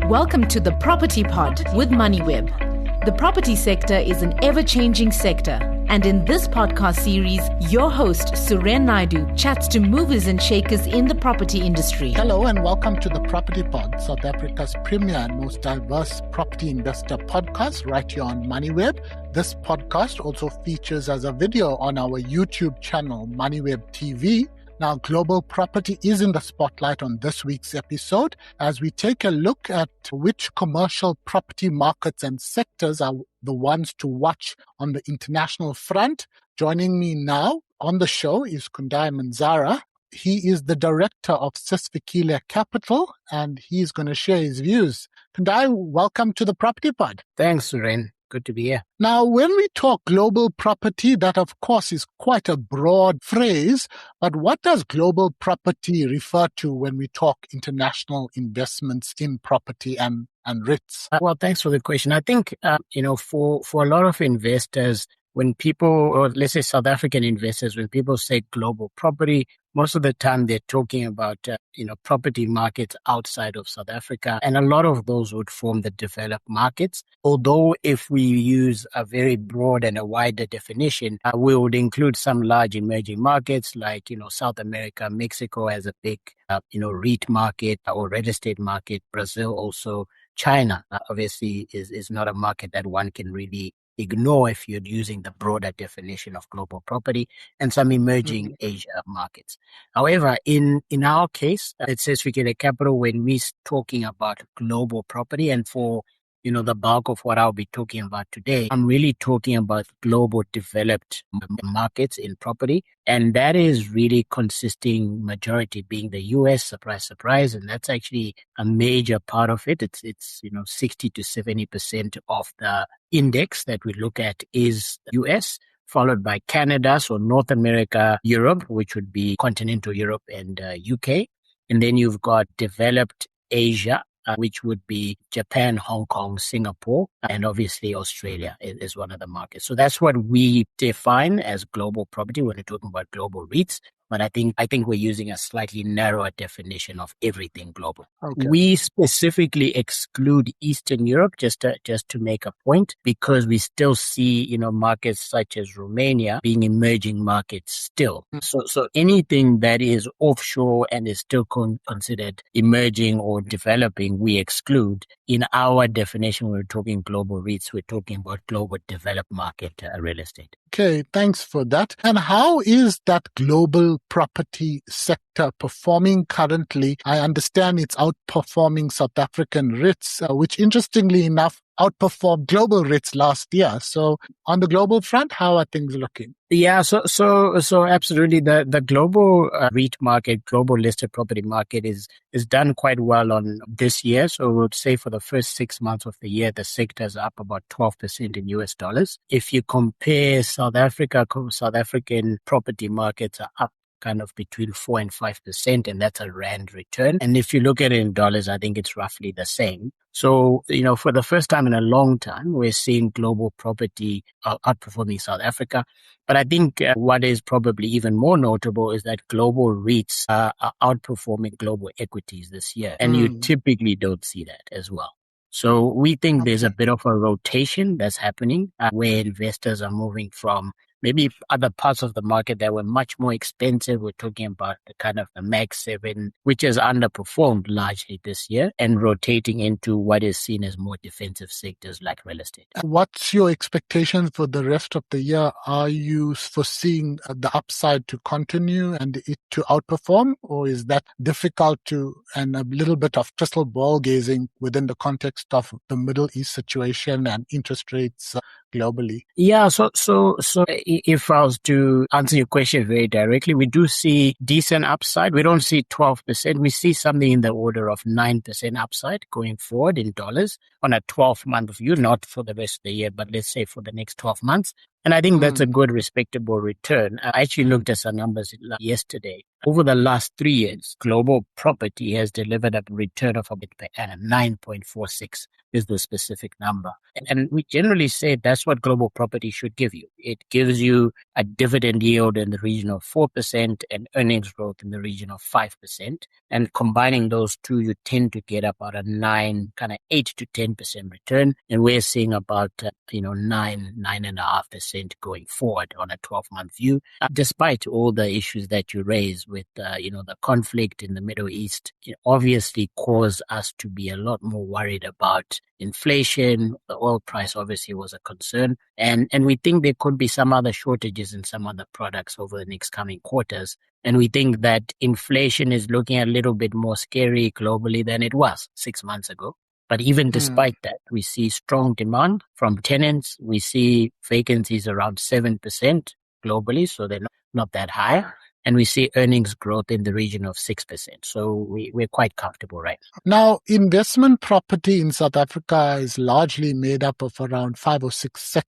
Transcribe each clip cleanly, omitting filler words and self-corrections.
Welcome to the Property Pod with Moneyweb. The property sector is an ever-changing sector, and in this podcast series, your host Suren Naidu chats to movers and shakers in the property industry. Hello and welcome to the Property Pod, South Africa's premier and most diverse property investor podcast right here on Moneyweb. This podcast also features as a video on our YouTube channel, Moneyweb TV. Now, global property is in the spotlight on this week's episode as we take a look at which commercial property markets and sectors are the ones to watch on the international front. Joining me now on the show is Kundayi Munzara. He is the director of Sisfikile Capital, and he's going to share his views. Kundayi, welcome to the Property Pod. Thanks, Suren. Good to be here. Now, when we talk global property, that of course is quite a broad phrase, but what does global property refer to when we talk international investments in property and REITs? Well, thanks for the question. I think, for a lot of investors, when people, or let's say South African investors, when people say global property, most of the time they're talking about, property markets outside of South Africa. And a lot of those would form the developed markets. Although if we use a very broad and a wider definition, we would include some large emerging markets like, South America, Mexico as a big, REIT market or real estate market. Brazil also. China, obviously, is not a market that one can really ignore if you're using the broader definition of global property, and some emerging Asia markets. However, in our case, it says Sisfikile Capital, when we're talking about global property, and for the bulk of what I'll be talking about today, I'm really talking about global developed markets in property. And that is really consisting majority being the US, surprise, surprise. And that's actually a major part of it. It's 60 to 70% of the index that we look at is US, followed by Canada, so North America, Europe, which would be continental Europe and UK. And then you've got developed Asia, which would be Japan, Hong Kong, Singapore, and obviously Australia is one of the markets. So that's what we define as global property when we're talking about global REITs. But I think we're using a slightly narrower definition of everything global. Okay. We specifically exclude Eastern Europe just to make a point, because we still see markets such as Romania being emerging markets still. So anything that is offshore and is still considered emerging or developing, we exclude. In our definition, when we're talking global REITs, we're talking about global developed market real estate. Okay, thanks for that. And how is that global property sector performing currently? I understand it's outperforming South African REITs, which interestingly enough outperformed global REITs last year. So on the global front, how are things looking? Yeah, so absolutely. The global REIT market, global listed property market is done quite well on this year. So we would say for the first 6 months of the year, the sector is up about 12% in US dollars. If you compare South African property markets are up kind of between 4 and 5%, and that's a rand return. And if you look at it in dollars, I think it's roughly the same. So, for the first time in a long time, we're seeing global property outperforming South Africa. But I think what is probably even more notable is that global REITs are outperforming global equities this year. And you typically don't see that as well. So we think there's a bit of a rotation that's happening where investors are moving from maybe other parts of the market that were much more expensive. We're talking about the kind of the Mag 7, which has underperformed largely this year, and rotating into what is seen as more defensive sectors like real estate. What's your expectation for the rest of the year? Are you foreseeing the upside to continue and it to outperform, or is that difficult and a little bit of crystal ball gazing within the context of the Middle East situation and interest rates globally? Yeah, so if I was to answer your question very directly, we do see decent upside. We don't see 12%. We see something in the order of 9% upside going forward in dollars on a 12-month view, not for the rest of the year, but let's say for the next 12 months. And I think that's a good, respectable return. I actually looked at some numbers yesterday. Over the last 3 years, global property has delivered a return of about 9.46 is the specific number. And we generally say that's what global property should give you. It gives you a dividend yield in the region of 4% and earnings growth in the region of 5%. And combining those two, you tend to get about a 8 to 10% return. And we're seeing about, 9.5% going forward on a 12-month view, despite all the issues that you raise with, the conflict in the Middle East. It obviously caused us to be a lot more worried about inflation. The oil price obviously was a concern. And we think there could be some other shortages in some other products over the next coming quarters. And we think that inflation is looking a little bit more scary globally than it was 6 months ago. But even despite that, we see strong demand from tenants. We see vacancies around 7% globally, so they're not that high. And we see earnings growth in the region of 6%. So we're quite comfortable right now. Now, investment property in South Africa is largely made up of around 5 or 6 sectors,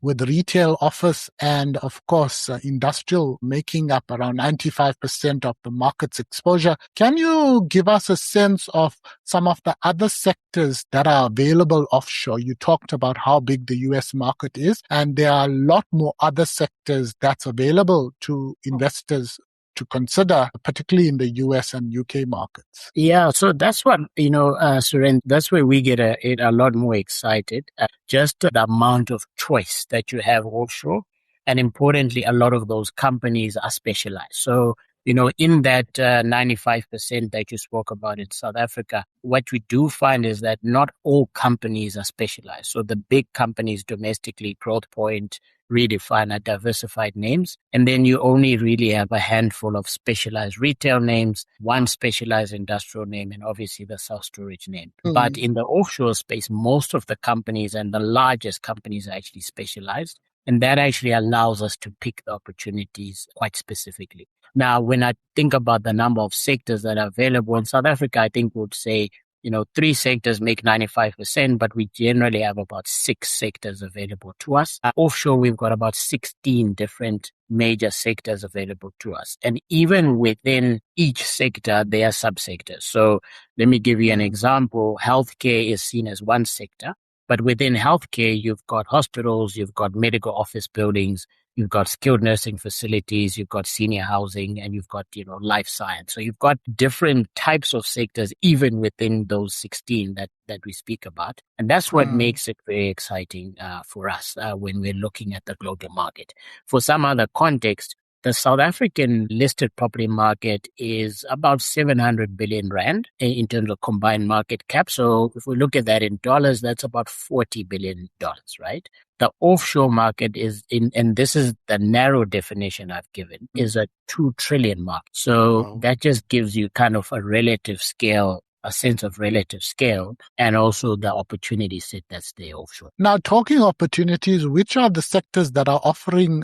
with retail, office, and of course, industrial making up around 95% of the market's exposure. Can you give us a sense of some of the other sectors that are available offshore? You talked about how big the US market is, and there are a lot more other sectors that's available to investors to consider, particularly in the US and UK markets. Yeah, so that's what, Suren, that's where we get a lot more excited. Just the amount of choice that you have offshore. And importantly, a lot of those companies are specialized. So, in that 95% that you spoke about in South Africa, what we do find is that not all companies are specialized. So the big companies domestically, Growthpoint, Redefine, are diversified names. And then you only really have a handful of specialized retail names, one specialized industrial name, and obviously the self-storage name. But in the offshore space, most of the companies and the largest companies are actually specialized. And that actually allows us to pick the opportunities quite specifically. Now, when I think about the number of sectors that are available in South Africa, I think we would say, 3 sectors make 95%, but we generally have about 6 sectors available to us. Offshore, we've got about 16 different major sectors available to us. And even within each sector, there are subsectors. So let me give you an example. Healthcare is seen as one sector. But within healthcare, you've got hospitals, you've got medical office buildings, you've got skilled nursing facilities, you've got senior housing, and you've got, life science. So you've got different types of sectors, even within those 16 that we speak about. And that's what makes it very exciting for us when we're looking at the global market. For some other context, the South African listed property market is about 700 billion rand in terms of combined market cap. So if we look at that in dollars, that's about $40 billion, right? The offshore market is and this is the narrow definition I've given, is a 2 trillion market. So that just gives you kind of a sense of relative scale, and also the opportunity set that's there offshore. Now, talking opportunities, which are the sectors that are offering,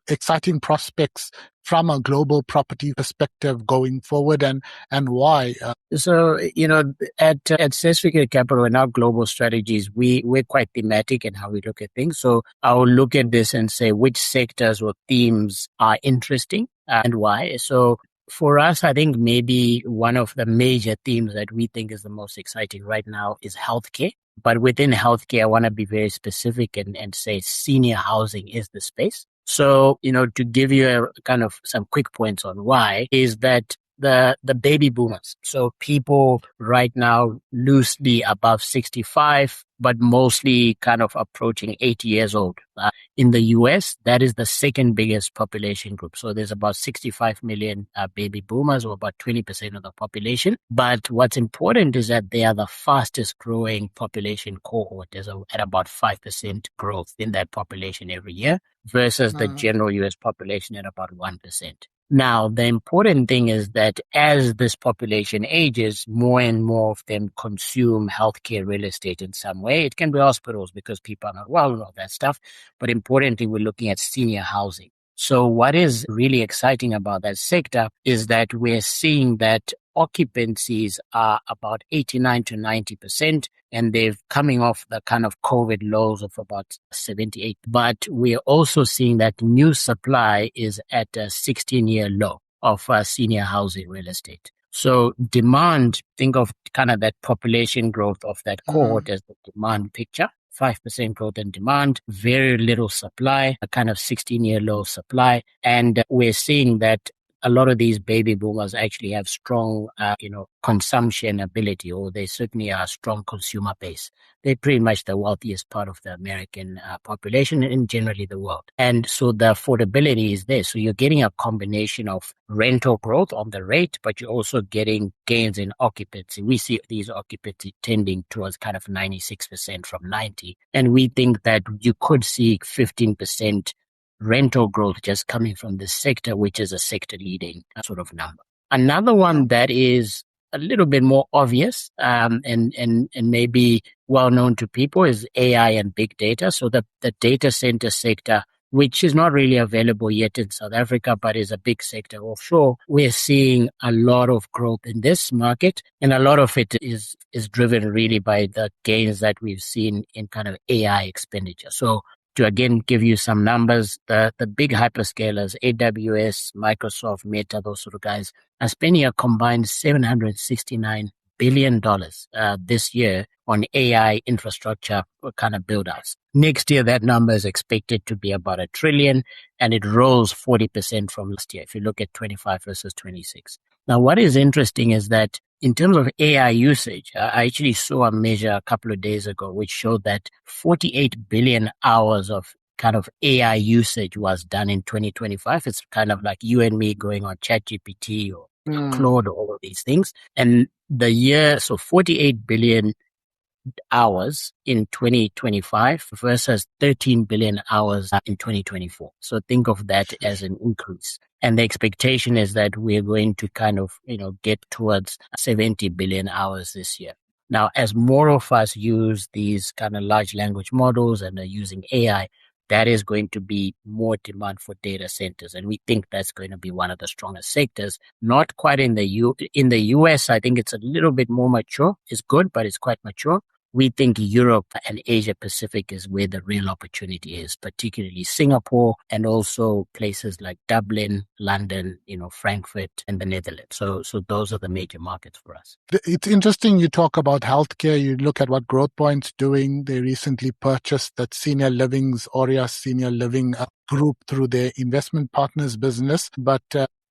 exciting prospects from a global property perspective going forward, and why? So, at Sesfika Capital and our global strategies, we're quite thematic in how we look at things. So I'll look at this and say which sectors or themes are interesting and why. So for us, I think maybe one of the major themes that we think is the most exciting right now is healthcare. But within healthcare, I want to be very specific and say senior housing is the space. So, to give you some quick points on why, is that the baby boomers. So people right now loosely above 65, but mostly kind of approaching 80 years old. In the US, that is the second biggest population group. So there's about 65 million baby boomers, or about 20% of the population. But what's important is that they are the fastest growing population cohort. There's at about 5% growth in that population every year versus the general US population at about 1%. Now, the important thing is that as this population ages, more and more of them consume healthcare real estate in some way. It can be hospitals because people are not well and all that stuff. But importantly, we're looking at senior housing. So what is really exciting about that sector is that we're seeing that occupancies are about 89 to 90%, and they're coming off the kind of COVID lows of about 78. But we're also seeing that new supply is at a 16-year low of senior housing real estate. So demand, think of kind of that population growth of that cohort as the demand picture. 5% growth in demand, very little supply, a kind of 16-year low supply. And we're seeing that a lot of these baby boomers actually have strong, consumption ability, or they certainly are a strong consumer base. They're pretty much the wealthiest part of the American population and generally the world. And so the affordability is there. So you're getting a combination of rental growth on the rate, but you're also getting gains in occupancy. We see these occupancy tending towards kind of 96% from 90. And we think that you could see 15% rental growth just coming from this sector, which is a sector leading sort of number. Another one that is a little bit more obvious and maybe well known to people is AI and big data. So the data center sector, which is not really available yet in South Africa, but is a big sector offshore. We're seeing a lot of growth in this market, and a lot of it is driven really by the gains that we've seen in kind of AI expenditure. So to again give you some numbers, the big hyperscalers, AWS, Microsoft, Meta, those sort of guys, are spending a combined $769 billion this year on AI infrastructure kind of build-outs. Next year, that number is expected to be about $1 trillion, and it rose 40% from last year if you look at 25 versus 26. Now, what is interesting is that in terms of AI usage, I actually saw a measure a couple of days ago which showed that 48 billion hours of kind of AI usage was done in 2025. It's kind of like you and me going on ChatGPT or Claude, all of these things. And the year, so 48 billion hours in 2025 versus 13 billion hours in 2024. So think of that as an increase. And the expectation is that we're going to kind of, get towards 70 billion hours this year. Now, as more of us use these kind of large language models and are using AI, that is going to be more demand for data centers. And we think that's going to be one of the strongest sectors. Not quite in the US, I think it's a little bit more mature. It's good, but it's quite mature. We think Europe and Asia Pacific is where the real opportunity is, particularly Singapore and also places like Dublin, London, Frankfurt and the Netherlands. So those are the major markets for us. It's interesting you talk about healthcare. You look at what GrowthPoint's doing. They recently purchased that Senior Living's Aurea Senior Living group through their investment partners business. But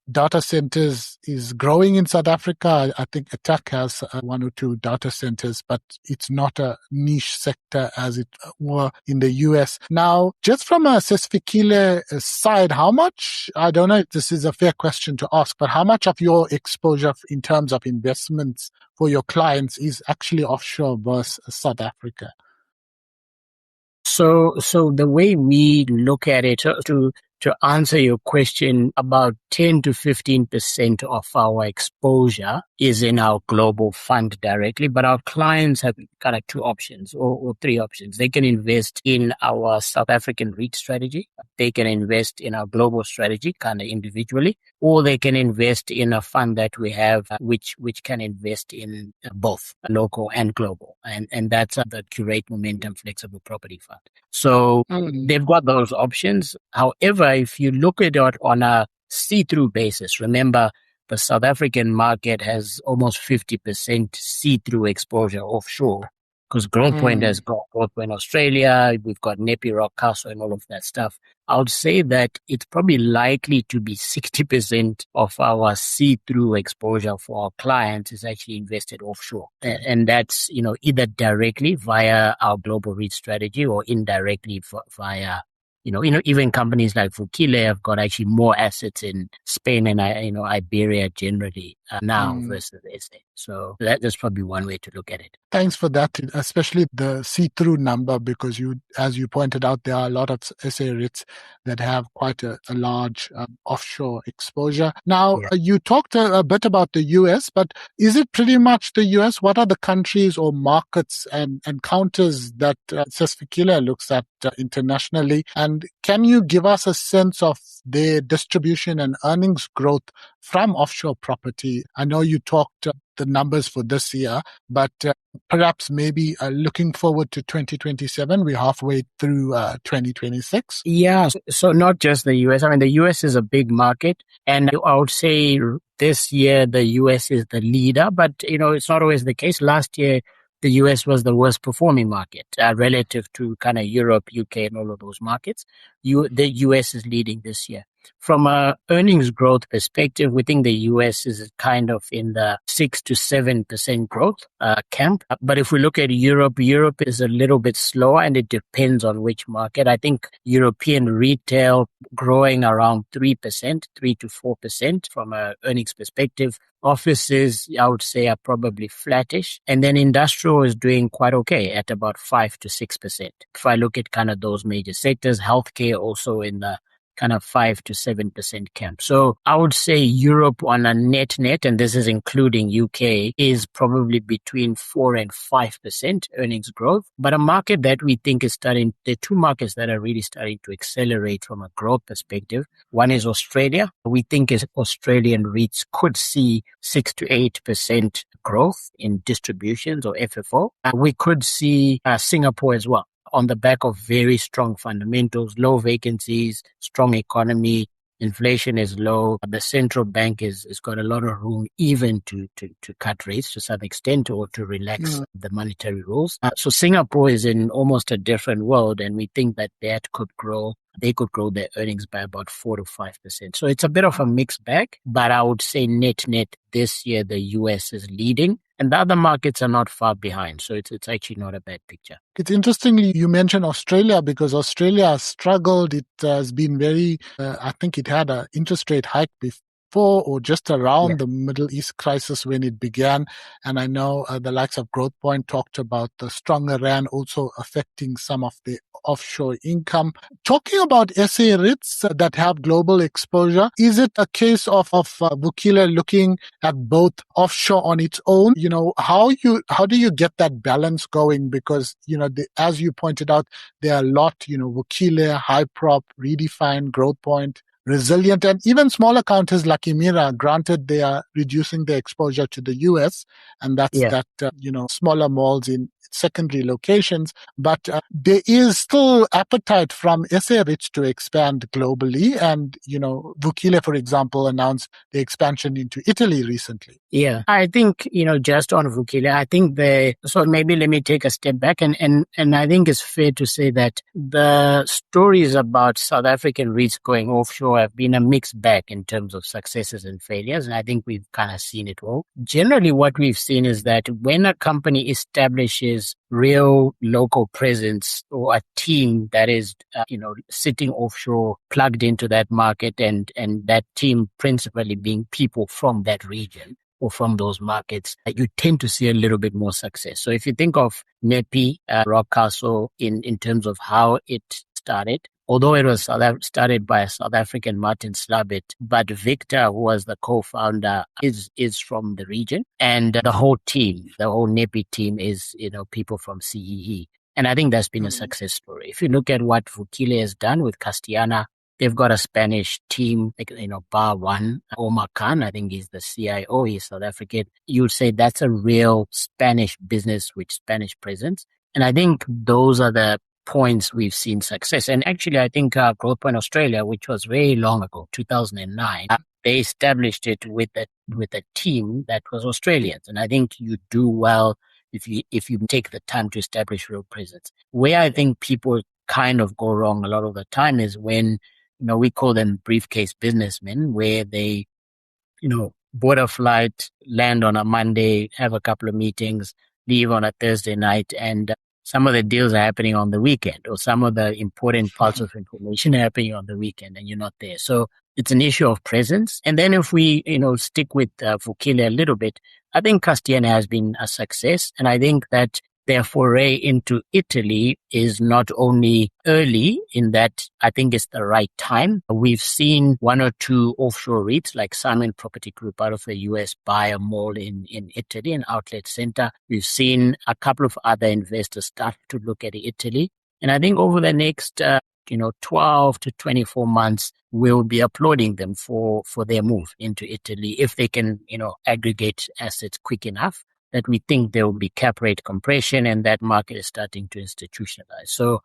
data centers is growing in South Africa. I think Attack has one or two data centers, but it's not a niche sector as it were in the US. Now, just from a Sesfikile side, how much, I don't know if this is a fair question to ask, but how much of your exposure in terms of investments for your clients is actually offshore versus South Africa? So the way we look at it, to answer your question, about 10 to 15% of our exposure is in our global fund directly, but our clients have kind of two options or three options. They can invest in our South African REIT strategy. They can invest in our global strategy kind of individually, or they can invest in a fund that we have, which can invest in both local and global. And that's the Curate Momentum Flexible Property Fund. So they've got those options. However, if you look at it on a see-through basis, remember the South African market has almost 50% see-through exposure offshore because GrowthPoint has got GrowthPoint Australia, we've got Nepi Rock Castle and all of that stuff. I would say that it's probably likely to be 60% of our see-through exposure for our clients is actually invested offshore. And that's, either directly via our global REIT strategy or indirectly via even companies like Vukile have got actually more assets in Spain and, Iberia generally now versus SA. So that's probably one way to look at it. Thanks for that, especially the see-through number, because as you pointed out, there are a lot of SA REITs that have quite a large offshore exposure. Now, you talked a bit about the US, but is it pretty much the US? What are the countries or markets and counters that Sesfikile looks at internationally? And And can you give us a sense of their distribution and earnings growth from offshore property? I know you talked the numbers for this year, but perhaps maybe looking forward to 2027, we're halfway through 2026. Yeah, so not just the US. I mean, the US is a big market, and I would say this year the US is the leader, but it's not always the case. Last year, the US was the worst performing market relative to kind of Europe, UK, and all of those markets. The US is leading this year. From a earnings growth perspective, we think the US is kind of in the 6 to 7% growth camp. But if we look at Europe, Europe is a little bit slower, and it depends on which market. I think European retail growing around 3%, 3 to 4% from an earnings perspective. Offices, I would say, are probably flattish. And then industrial is doing quite okay at about 5 to 6%. If I look at kind of those major sectors, healthcare also in the kind of 5 to 7% camp. So I would say Europe on a net, and this is including UK, is probably between 4 and 5% earnings growth. But a market that we think is there are two markets that are really starting to accelerate from a growth perspective. One is Australia. We think Australian REITs could see 6 to 8% growth in distributions or FFO. We could see Singapore as well, on the back of very strong fundamentals, low vacancies, strong economy, inflation is low. The central bank is got a lot of room even to cut rates to some extent or to relax the monetary rules. So Singapore is in almost a different world, and we think that could grow. They could grow their earnings by about 4 to 5%. So it's a bit of a mixed bag, but I would say net this year, the US is leading and the other markets are not far behind. So it's actually not a bad picture. It's interesting you mentioned Australia, because Australia has struggled. It has been very, I think it had an interest rate hike before or just around the Middle East crisis when it began. And I know the likes of Growth Point talked about the stronger rand also affecting some of the offshore income. Talking about SA REITs that have global exposure, is it a case of Vukile looking at both offshore on its own? How do you get that balance going? Because, as you pointed out, there are a lot, Vukile, Hyprop, Redefine, Growth Point, Resilient, and even smaller counters like Emira. Granted, they are reducing their exposure to the US, and that's smaller malls in secondary locations. But there is still appetite from SA REITs to expand globally. And, Vukile, for example, announced the expansion into Italy recently. Yeah, I think, just on Vukile, I think so maybe let me take a step back and I think it's fair to say that the stories about South African REITs going offshore have been a mixed bag in terms of successes and failures. And I think we've kind of seen it all. Generally, what we've seen is that when a company establishes real local presence or a team that is, sitting offshore, plugged into that market and that team principally being people from that region or from those markets, you tend to see a little bit more success. So if you think of Nepi, Rockcastle in terms of how it started, although it was started by a South African, Martin Slabbit, but Victor, who was the co-founder, is from the region. And the whole Nepi team is, people from CEE. And I think that's been a success story. If you look at what Vukile has done with Castellana, they've got a Spanish team, bar one, Omar Khan, I think he's the CIO, he's South African. You would say that's a real Spanish business with Spanish presence. And I think those are the points we've seen success. And actually, I think Growth Point Australia, which was very long ago, 2009, they established it with a team that was Australians. And I think you do well if you take the time to establish real presence. Where I think people kind of go wrong a lot of the time is when, we call them briefcase businessmen, where they, board a flight, land on a Monday, have a couple of meetings, leave on a Thursday night, and some of the deals are happening on the weekend, or some of the important parts of information are happening on the weekend, and you're not there. So it's an issue of presence. And then if we, stick with Vukile a little bit, I think Castellana has been a success. And I think that their foray into Italy is not only early in that I think it's the right time. We've seen one or two offshore REITs like Simon Property Group out of the US buy a mall in Italy, an outlet center. We've seen a couple of other investors start to look at Italy. And I think over the next 12 to 24 months, we'll be applauding them for their move into Italy if they can, aggregate assets quick enough that we think there will be cap rate compression and that market is starting to institutionalize. So,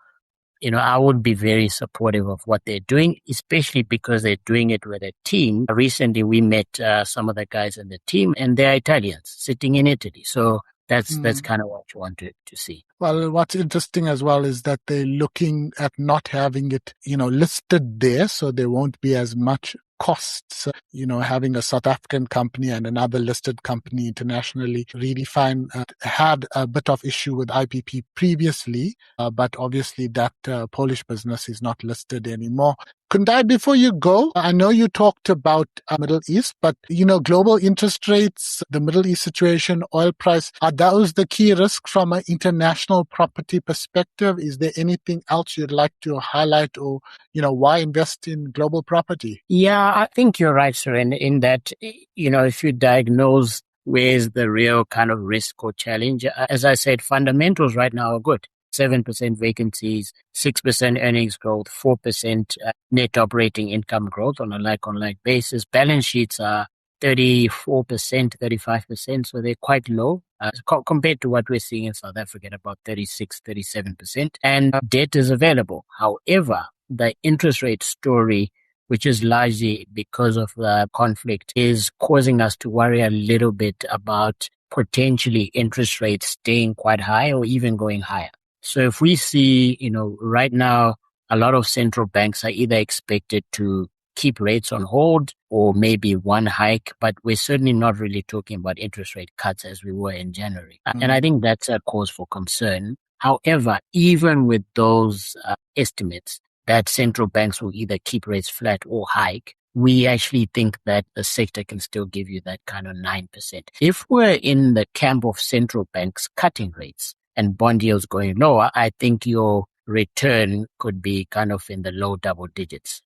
I would be very supportive of what they're doing, especially because they're doing it with a team. Recently, we met some of the guys in the team, and they're Italians sitting in Italy. So that's kind of what you want to see. Well, what's interesting as well is that they're looking at not having it, listed there, so there won't be as much costs, having a South African company and another listed company internationally. Redefine had a bit of issue with IPP previously, but obviously that Polish business is not listed anymore. Kundayi, before you go, I know you talked about Middle East, but, global interest rates, the Middle East situation, oil price, are those the key risks from an international property perspective? Is there anything else you'd like to highlight or, why invest in global property? Yeah, I think you're right, sir, in that, if you diagnose where's the real kind of risk or challenge, as I said, fundamentals right now are good. 7% vacancies, 6% earnings growth, 4% net operating income growth on a like-on-like basis. Balance sheets are 34%, 35%, so they're quite low compared to what we're seeing in South Africa at about 36, 37%. And debt is available. However, the interest rate story, which is largely because of the conflict, is causing us to worry a little bit about potentially interest rates staying quite high or even going higher. So if we see, right now, a lot of central banks are either expected to keep rates on hold or maybe one hike, but we're certainly not really talking about interest rate cuts as we were in January. And I think that's a cause for concern. However, even with those estimates that central banks will either keep rates flat or hike, we actually think that the sector can still give you that kind of 9%. If we're in the camp of central banks cutting rates and bond yields going lower, I think your return could be kind of in the low double digits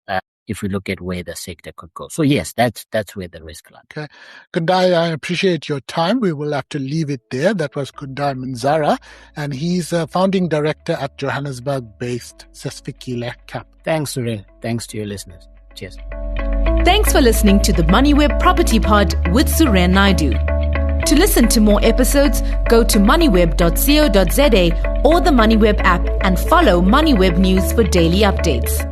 if we look at where the sector could go. So yes, that's where the risk lies. Okay. Kundayi, I appreciate your time. We will have to leave it there. That was Kundayi Munzara, and he's a founding director at Johannesburg-based Sesfikile Cap. Thanks, Surel. Thanks to your listeners. Cheers. Thanks for listening to the Moneyweb Property Pod with Suren Naidu. To listen to more episodes, go to moneyweb.co.za or the Moneyweb app and follow Moneyweb News for daily updates.